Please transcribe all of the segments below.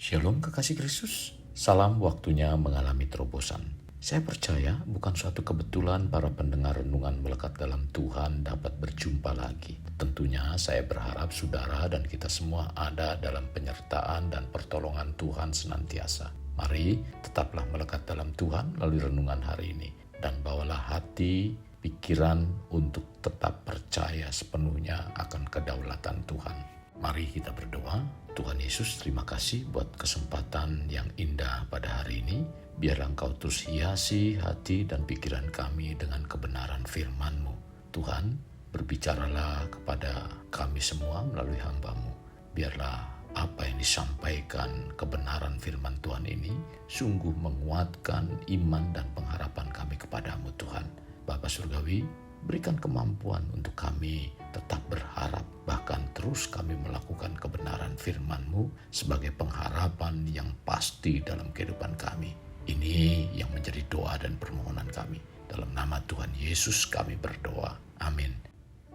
Shalom kekasih Kristus, salam waktunya mengalami terobosan. Saya percaya bukan suatu kebetulan para pendengar renungan melekat dalam Tuhan dapat berjumpa lagi. Tentunya saya berharap saudara dan kita semua ada dalam penyertaan dan pertolongan Tuhan senantiasa. Mari tetaplah melekat dalam Tuhan melalui renungan hari ini. Dan bawalah hati, pikiran untuk tetap percaya sepenuhnya akan kedaulatan Tuhan. Mari kita berdoa. Tuhan Yesus, terima kasih buat kesempatan yang indah pada hari ini. Biarlah Engkau terus hiasi hati dan pikiran kami dengan kebenaran firman-Mu. Tuhan, berbicaralah kepada kami semua melalui hamba-Mu. Biarlah apa yang disampaikan kebenaran firman Tuhan ini sungguh menguatkan iman dan pengharapan kami kepadamu Tuhan. Bapa Surgawi, berikan kemampuan untuk kami tetap berharap, bahkan terus kami melakukan kebenaran firman-Mu sebagai pengharapan yang pasti dalam kehidupan kami. Ini yang menjadi doa dan permohonan kami. Dalam nama Tuhan Yesus kami berdoa. Amin.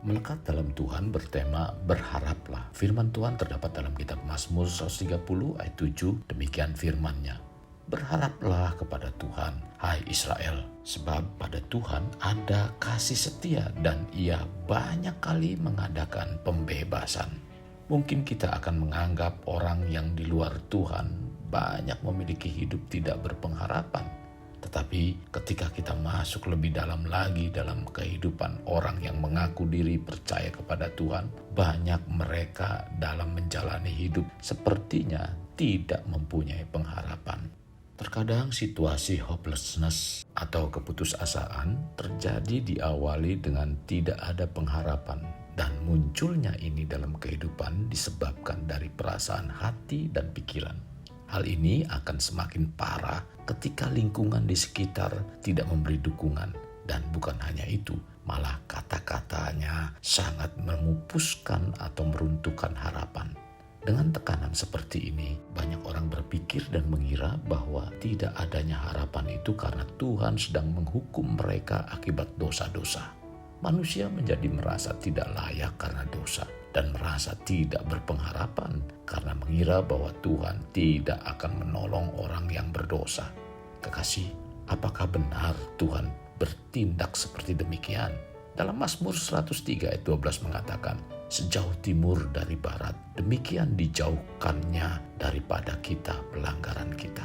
Melekat dalam Tuhan bertema berharaplah. Firman Tuhan terdapat dalam kitab Mazmur 130 ayat 7. Demikian firman-Nya. Berharaplah kepada Tuhan, hai Israel, sebab pada Tuhan ada kasih setia dan Ia banyak kali mengadakan pembebasan. Mungkin kita akan menganggap orang yang di luar Tuhan banyak memiliki hidup tidak berpengharapan. Tetapi ketika kita masuk lebih dalam lagi dalam kehidupan orang yang mengaku diri percaya kepada Tuhan, banyak mereka dalam menjalani hidup sepertinya tidak mempunyai pengharapan. Terkadang situasi hopelessness atau keputusasaan terjadi diawali dengan tidak ada pengharapan, dan munculnya ini dalam kehidupan disebabkan dari perasaan hati dan pikiran. Hal ini akan semakin parah ketika lingkungan di sekitar tidak memberi dukungan, dan bukan hanya itu, malah kata-katanya sangat memupuskan atau meruntuhkan harapan. Dengan tekanan seperti ini, banyak orang berpikir dan mengira bahwa tidak adanya harapan itu karena Tuhan sedang menghukum mereka akibat dosa-dosa. Manusia menjadi merasa tidak layak karena dosa dan merasa tidak berpengharapan karena mengira bahwa Tuhan tidak akan menolong orang yang berdosa. Kekasih, apakah benar Tuhan bertindak seperti demikian? Dalam Mazmur 103 ayat 12 mengatakan, sejauh timur dari barat, demikian dijauhkannya daripada kita pelanggaran kita.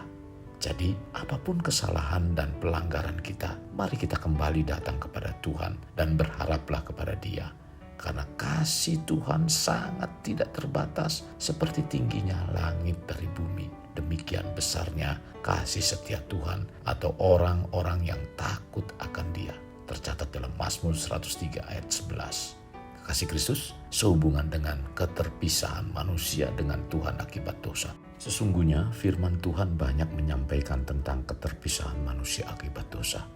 Jadi, apapun kesalahan dan pelanggaran kita, mari kita kembali datang kepada Tuhan dan berharaplah kepada Dia. Karena kasih Tuhan sangat tidak terbatas seperti tingginya langit dari bumi. Demikian besarnya kasih setia Tuhan atau orang-orang yang takut akan Dia. Tercatat dalam Mazmur 103 ayat 11. Kasih Kristus sehubungan dengan keterpisahan manusia dengan Tuhan akibat dosa. Sesungguhnya firman Tuhan banyak menyampaikan tentang keterpisahan manusia akibat dosa.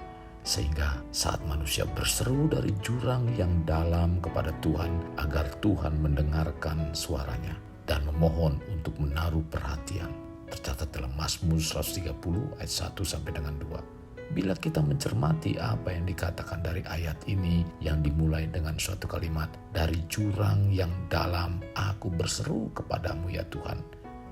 Sehingga saat manusia berseru dari jurang yang dalam kepada Tuhan agar Tuhan mendengarkan suaranya dan memohon untuk menaruh perhatian. Tercatat dalam Mazmur 130 ayat 1 sampai dengan 2. Bila kita mencermati apa yang dikatakan dari ayat ini yang dimulai dengan suatu kalimat, dari jurang yang dalam aku berseru kepadamu ya Tuhan.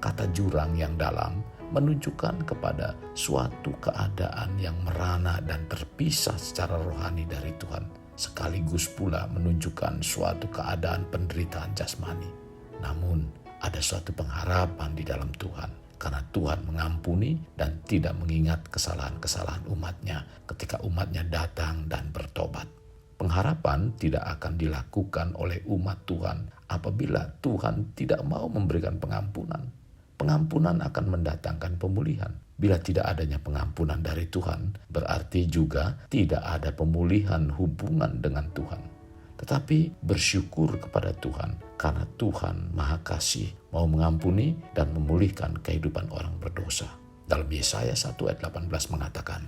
Kata jurang yang dalam menunjukkan kepada suatu keadaan yang merana dan terpisah secara rohani dari Tuhan. Sekaligus pula menunjukkan suatu keadaan penderitaan jasmani. Namun ada suatu pengharapan di dalam Tuhan. Karena Tuhan mengampuni dan tidak mengingat kesalahan-kesalahan umatnya ketika umatnya datang dan bertobat. Pengharapan tidak akan dilakukan oleh umat Tuhan apabila Tuhan tidak mau memberikan pengampunan. Pengampunan akan mendatangkan pemulihan. Bila tidak adanya pengampunan dari Tuhan, berarti juga tidak ada pemulihan hubungan dengan Tuhan. Tetapi bersyukur kepada Tuhan karena Tuhan Maha Kasih mau mengampuni dan memulihkan kehidupan orang berdosa. Dalam Yesaya 1 ayat 18 mengatakan,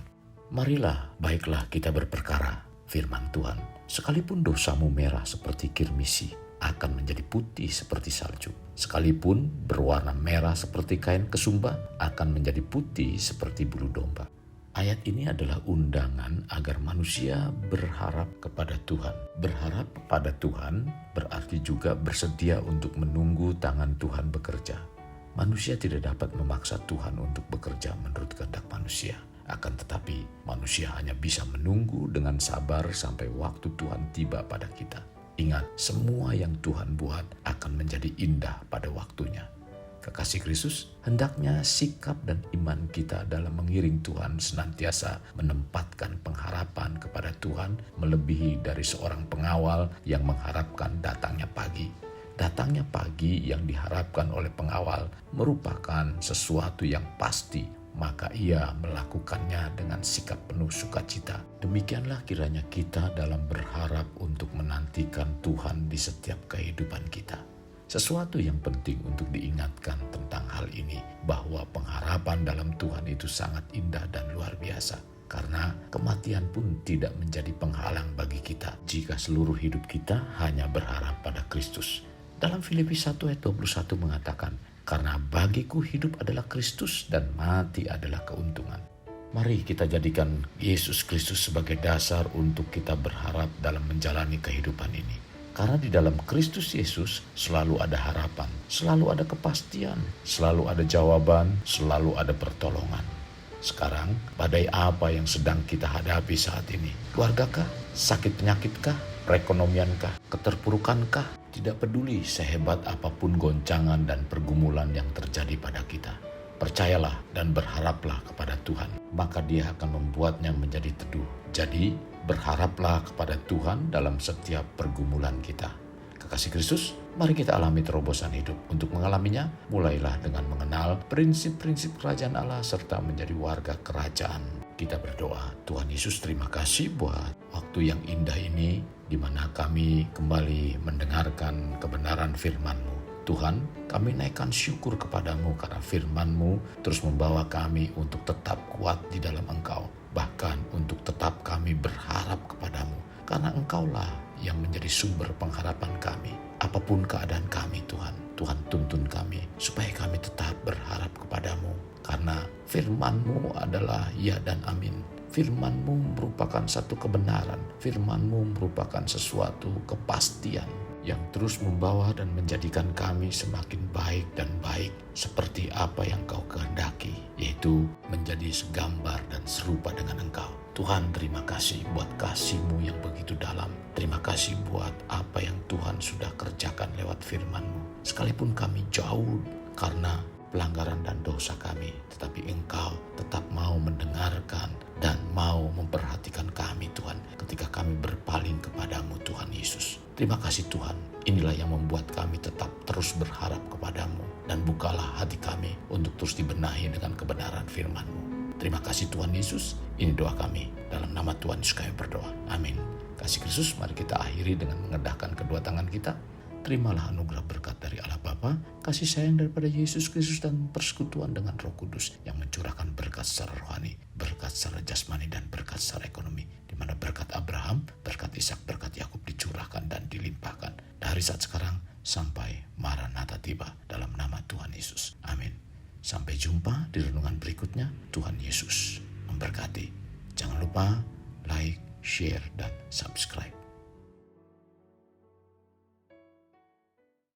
marilah baiklah kita berperkara, firman Tuhan, sekalipun dosamu merah seperti kirmisi, akan menjadi putih seperti salju. Sekalipun berwarna merah seperti kain kesumba, akan menjadi putih seperti bulu domba. Ayat ini adalah undangan agar manusia berharap kepada Tuhan. Berharap kepada Tuhan berarti juga bersedia untuk menunggu tangan Tuhan bekerja. Manusia tidak dapat memaksa Tuhan untuk bekerja menurut kehendak manusia. Akan tetapi manusia hanya bisa menunggu dengan sabar sampai waktu Tuhan tiba pada kita. Ingat, semua yang Tuhan buat akan menjadi indah pada waktunya. Kekasih Kristus, hendaknya sikap dan iman kita dalam mengiring Tuhan senantiasa menempatkan pengharapan kepada Tuhan melebihi dari seorang pengawal yang mengharapkan datangnya pagi. Datangnya pagi yang diharapkan oleh pengawal merupakan sesuatu yang pasti, maka ia melakukannya dengan sikap penuh sukacita. Demikianlah kiranya kita dalam berharap untuk menantikan Tuhan di setiap kehidupan kita. Sesuatu yang penting untuk diingatkan tentang hal ini, bahwa pengharapan dalam Tuhan itu sangat indah dan luar biasa. Karena kematian pun tidak menjadi penghalang bagi kita jika seluruh hidup kita hanya berharap pada Kristus. Dalam Filipi 1 ayat 21 mengatakan, karena bagiku hidup adalah Kristus dan mati adalah keuntungan. Mari kita jadikan Yesus Kristus sebagai dasar untuk kita berharap dalam menjalani kehidupan ini. Karena di dalam Kristus Yesus selalu ada harapan, selalu ada kepastian, selalu ada jawaban, selalu ada pertolongan. Sekarang, badai apa yang sedang kita hadapi saat ini? Keluargakah? Sakit penyakitkah? Perekonomiankah? Keterpurukankah? Tidak peduli sehebat apapun goncangan dan pergumulan yang terjadi pada kita. Percayalah dan berharaplah kepada Tuhan, maka Dia akan membuatnya menjadi teduh. Jadi, berharaplah kepada Tuhan dalam setiap pergumulan kita. Kekasih Kristus, mari kita alami terobosan hidup. Untuk mengalaminya, mulailah dengan mengenal prinsip-prinsip kerajaan Allah serta menjadi warga kerajaan. Kita berdoa, Tuhan Yesus, terima kasih buat waktu yang indah ini, di mana kami kembali mendengarkan kebenaran firman-Mu. Tuhan, kami naikkan syukur kepadamu karena firman-Mu terus membawa kami untuk tetap kuat di dalam Engkau. Bahkan untuk tetap kami berharap kepadamu. Karena Engkaulah yang menjadi sumber pengharapan kami. Apapun keadaan kami Tuhan, Tuhan tuntun kami supaya kami tetap berharap kepadamu. Karena firman-Mu adalah ya dan amin. Firman-Mu merupakan satu kebenaran. Firman-Mu merupakan sesuatu kepastian yang terus membawa dan menjadikan kami semakin baik dan baik seperti apa yang Kau kehendaki, yaitu menjadi segambar dan serupa dengan Engkau. Tuhan, terima kasih buat kasih-Mu yang begitu dalam. Terima kasih buat apa yang Tuhan sudah kerjakan lewat firman-Mu. Sekalipun kami jauh karena pelanggaran dan dosa kami, tetapi Engkau tetap mau mendengarkan dan mau memperhatikan kami Tuhan ketika kami berpaling kepadamu Tuhan Yesus. Terima kasih Tuhan, inilah yang membuat kami tetap terus berharap kepadamu dan bukalah hati kami untuk terus dibenahi dengan kebenaran firman-Mu. Terima kasih Tuhan Yesus, ini doa kami. Dalam nama Tuhan Yesus kami berdoa. Amin. Kasih Kristus, mari kita akhiri dengan mengedahkan kedua tangan kita. Terimalah anugerah berkat dari Allah Bapa, kasih sayang daripada Yesus Kristus dan persekutuan dengan Roh Kudus yang mencurahkan berkat secara rohani, berkat secara jasmani dan berkat secara ekonomi, di mana berkat Abraham, berkat Ishak, berkat Yakub dicurahkan dan dilimpahkan dari saat sekarang sampai Maranatha tiba dalam nama Tuhan Yesus. Amin. Sampai jumpa di renungan berikutnya. Tuhan Yesus memberkati. Jangan lupa like, share, dan subscribe.